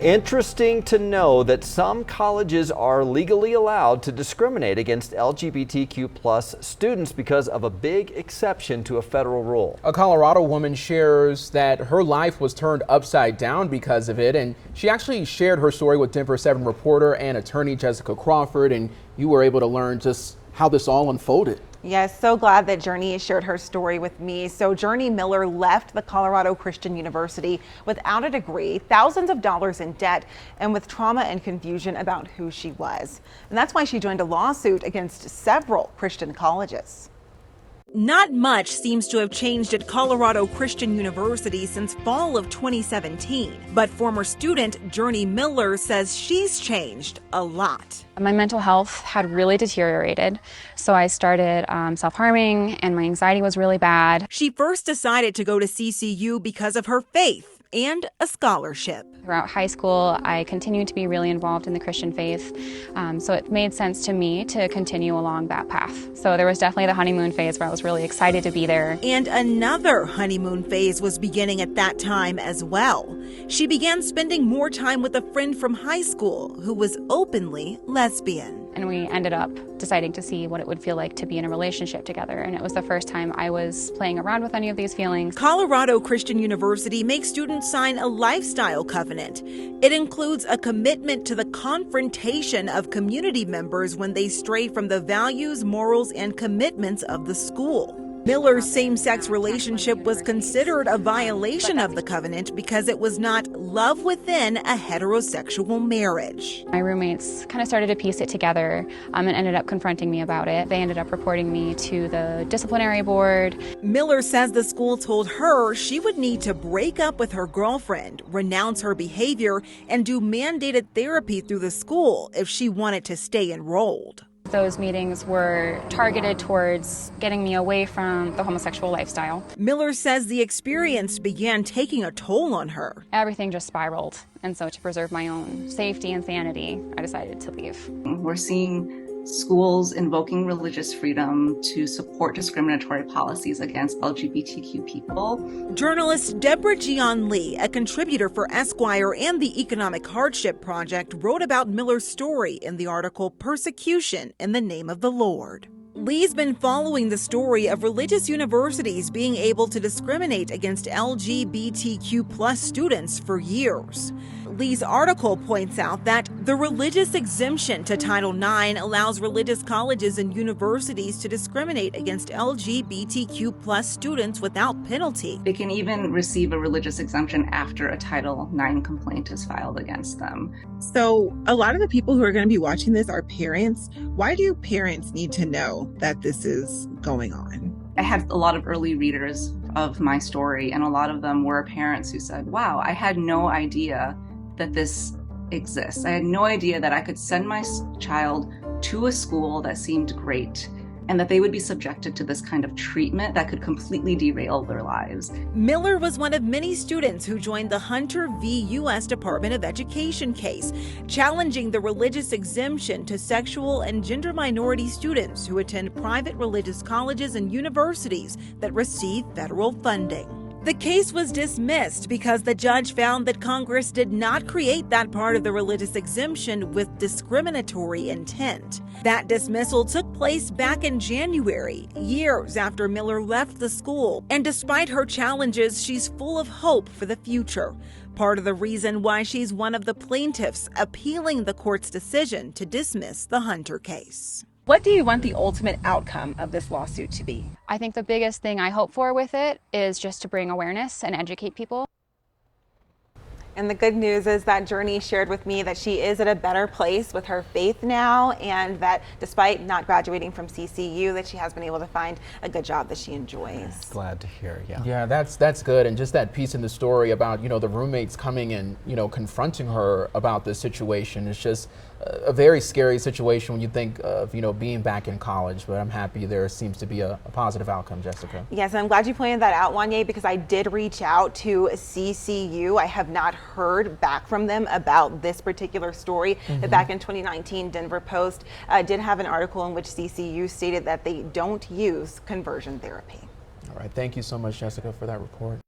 Interesting to know that some colleges are legally allowed to discriminate against LGBTQ plus students because of a big exception to a federal rule. A Colorado woman shares that her life was turned upside down because of it, and she actually shared her story with Denver 7 reporter and attorney Jessica Crawford, and you were able to learn just how this all unfolded. Yes, so glad that Journey shared her story with me. So Journey Miller left the Colorado Christian University without a degree, thousands of dollars in debt, and with trauma and confusion about who she was. And that's why she joined a lawsuit against several Christian colleges. Not much seems to have changed at Colorado Christian University since fall of 2017. But former student Journey Miller says she's changed a lot. My mental health had really deteriorated, so I started self-harming, and my anxiety was really bad. She first decided to go to CCU because of her faith and a scholarship. Throughout high school, I continued to be really involved in the Christian faith, so it made sense to me to continue along that path. So there was definitely the honeymoon phase where I was really excited to be there. And another honeymoon phase was beginning at that time as well. She began spending more time with a friend from high school who was openly lesbian. And we ended up deciding to see what it would feel like to be in a relationship together. And it was the first time I was playing around with any of these feelings. Colorado Christian University makes students sign a lifestyle covenant. It includes a commitment to the confrontation of community members when they stray from the values, morals, and commitments of the school. Miller's same-sex relationship was considered a violation of the covenant because it was not love within a heterosexual marriage. My roommates kind of started to piece it together and ended up confronting me about it. They ended up reporting me to the disciplinary board. Miller says the school told her she would need to break up with her girlfriend, renounce her behavior, and do mandated therapy through the school if she wanted to stay enrolled. Those meetings were targeted towards getting me away from the homosexual lifestyle. Miller says the experience began taking a toll on her. Everything just spiraled, and so to preserve my own safety and sanity, I decided to leave. We're seeing schools invoking religious freedom to support discriminatory policies against LGBTQ people. Journalist Deborah Gian Lee, a contributor for Esquire and the Economic Hardship Project, wrote about Miller's story in the article Persecution in the Name of the Lord. Lee's been following the story of religious universities being able to discriminate against LGBTQ plus students for years. Lee's article points out that the religious exemption to Title IX allows religious colleges and universities to discriminate against LGBTQ plus students without penalty. They can even receive a religious exemption after a Title IX complaint is filed against them. So a lot of the people who are going to be watching this are parents. Why do parents need to know that this is going on? I had a lot of early readers of my story, and a lot of them were parents who said, wow, I had no idea that this exists. I had no idea that I could send my child to a school that seemed great and that they would be subjected to this kind of treatment that could completely derail their lives. Miller was one of many students who joined the Hunter v. U.S. Department of Education case, challenging the religious exemption to sexual and gender minority students who attend private religious colleges and universities that receive federal funding. The case was dismissed because the judge found that Congress did not create that part of the religious exemption with discriminatory intent. That dismissal took place back in January, years after Miller left the school. And despite her challenges, she's full of hope for the future. Part of the reason why she's one of the plaintiffs appealing the court's decision to dismiss the Hunter case. What do you want the ultimate outcome of this lawsuit to be? I think the biggest thing I hope for with it is just to bring awareness and educate people. And the good news is that Journey shared with me that she is at a better place with her faith now, and that despite not graduating from CCU, that she has been able to find a good job that she enjoys. Glad to hear, yeah. Yeah, that's good. And just that piece in the story about, the roommates coming and, confronting her about this situation. It's just a very scary situation when you think of, being back in college. But I'm happy there seems to be a positive outcome, Jessica. Yes, and I'm glad you pointed that out, Wanye, because I did reach out to CCU. I have not heard back from them about this particular story. That back in 2019, Denver Post did have an article in which CCU stated that they don't use conversion therapy. All right. Thank you so much, Jessica, for that report.